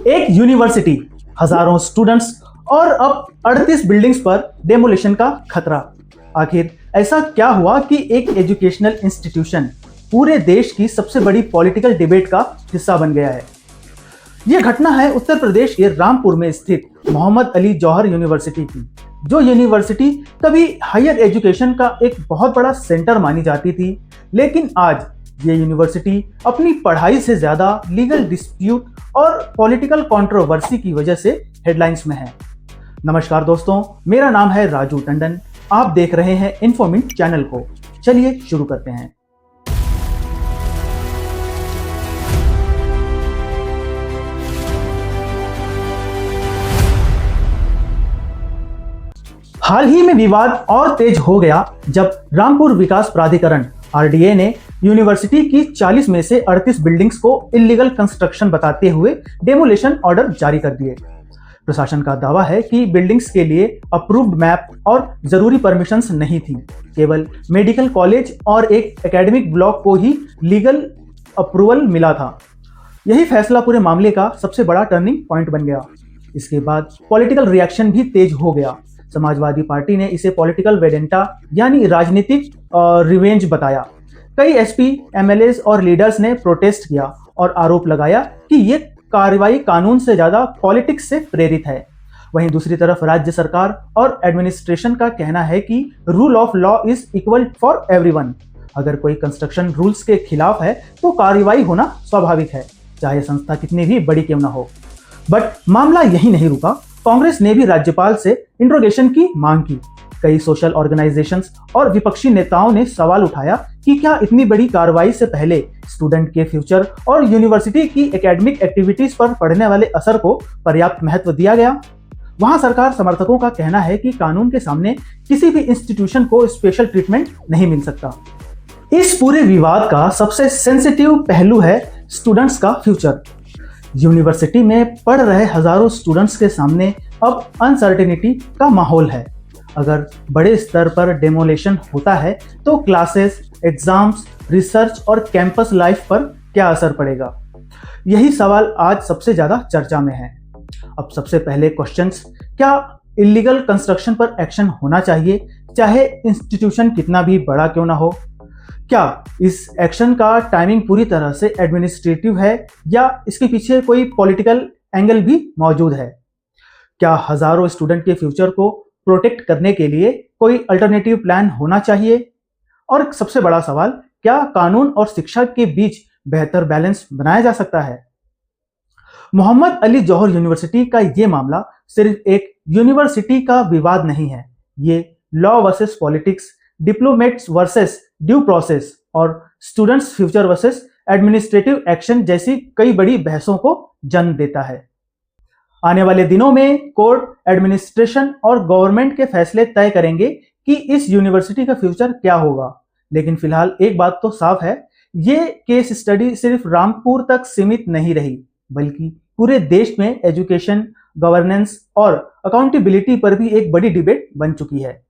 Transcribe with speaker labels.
Speaker 1: एक यूनिवर्सिटी, हजारों स्टूडेंट्स और अब 38 बिल्डिंग्स पर डेमोलिशन का खतरा। आखिर ऐसा क्या हुआ कि एक एजुकेशनल इंस्टीट्यूशन पूरे देश की सबसे बड़ी पॉलिटिकल डिबेट का हिस्सा बन गया है? यह घटना है उत्तर प्रदेश के रामपुर में स्थित मोहम्मद अली जौहर यूनिवर्सिटी की, जो यूनिवर्सिटी कभी हायर एजुकेशन का एक बहुत बड़ा सेंटर मानी जाती थी, लेकिन आज ये यूनिवर्सिटी अपनी पढ़ाई से ज्यादा लीगल डिस्प्यूट और पॉलिटिकल कंट्रोवर्सी की वजह से हेडलाइंस में है। नमस्कार दोस्तों, मेरा नाम है राजू टंडन। आप देख रहे हैं इन्फोमिंट चैनल को। चलिए शुरू करते हैं। हाल ही में विवाद और तेज हो गया जब रामपुर विकास प्राधिकरण आरडीए ने यूनिवर्सिटी की 40 में से 38 बिल्डिंग्स को इल्लीगल कंस्ट्रक्शन बताते हुए डेमोलिशन ऑर्डर जारी कर दिए। प्रशासन का दावा है कि बिल्डिंग्स के लिए अप्रूव्ड मैप और जरूरी परमिशंस नहीं थी, केवल मेडिकल कॉलेज और एक एकेडमिक ब्लॉक को ही लीगल अप्रूवल मिला था। यही फैसला पूरे मामले का सबसे बड़ा टर्निंग पॉइंट बन गया। इसके बाद पॉलिटिकल रिएक्शन भी तेज हो गया। समाजवादी पार्टी ने इसे पॉलिटिकल वेडेंटा यानी राजनीतिक रिवेंज बताया। कई एसपी, एमएलएस और लीडर्स ने प्रोटेस्ट किया और आरोप लगाया कि ये कार्रवाई कानून से ज्यादा पॉलिटिक्स से प्रेरित है। वहीं दूसरी तरफ राज्य सरकार और एडमिनिस्ट्रेशन का कहना है कि rule of law is equal for everyone. अगर कोई कंस्ट्रक्शन रूल्स के खिलाफ है तो कार्रवाई होना स्वाभाविक है, चाहे संस्था कितनी भी बड़ी क्यों ना हो। बट मामला यही नहीं रुका। कांग्रेस ने भी राज्यपाल से इंट्रोगेशन की मांग की। कई सोशल ऑर्गेनाइजेशंस और विपक्षी नेताओं ने सवाल उठाया कि क्या इतनी बड़ी कार्रवाई से पहले स्टूडेंट के फ्यूचर और यूनिवर्सिटी की एकेडमिक एक्टिविटीज पर पड़ने वाले असर को पर्याप्त महत्व दिया गया। वहां सरकार समर्थकों का कहना है कि कानून के सामने किसी भी इंस्टीट्यूशन को स्पेशल ट्रीटमेंट नहीं मिल सकता। इस पूरे विवाद का सबसे सेंसिटिव पहलू है स्टूडेंट्स का फ्यूचर। यूनिवर्सिटी में पढ़ रहे हजारों स्टूडेंट्स के सामने अब अनसर्टेनिटी का माहौल है। अगर बड़े स्तर पर डेमोलेशन होता है तो क्लासेस, एग्जाम्स, रिसर्च और कैंपस लाइफ पर क्या असर पड़ेगा? यही सवाल आज सबसे ज्यादा चर्चा में है। अब सबसे पहले क्वेश्चंस, क्या इलीगल कंस्ट्रक्शन पर एक्शन होना चाहिए, चाहे इंस्टीट्यूशन कितना भी बड़ा क्यों ना हो? क्या इस एक्शन का टाइमिंग पूरी तरह से एडमिनिस्ट्रेटिव है या इसके पीछे कोई पॉलिटिकल एंगल भी मौजूद है? क्या हजारों स्टूडेंट के फ्यूचर को प्रोटेक्ट करने के लिए कोई अल्टरनेटिव प्लान होना चाहिए? और सबसे बड़ा सवाल, क्या कानून और शिक्षा के बीच बेहतर बैलेंस बनाया जा सकता है? मोहम्मद अली जौहर यूनिवर्सिटी का यह मामला सिर्फ एक यूनिवर्सिटी का विवाद नहीं है। ये law versus politics, diplomats versus due process और students future versus administrative action जैसी कई बड़ी बहसों को जन्म देता है। आने वाले दिनों में कोर्ट, एडमिनिस्ट्रेशन और गवर्नमेंट के फैसले तय करेंगे कि इस यूनिवर्सिटी का फ्यूचर क्या होगा। लेकिन फिलहाल एक बात तो साफ है, ये केस स्टडी सिर्फ रामपुर तक सीमित नहीं रही, बल्कि पूरे देश में एजुकेशन, गवर्नेंस और अकाउंटेबिलिटी पर भी एक बड़ी डिबेट बन चुकी है।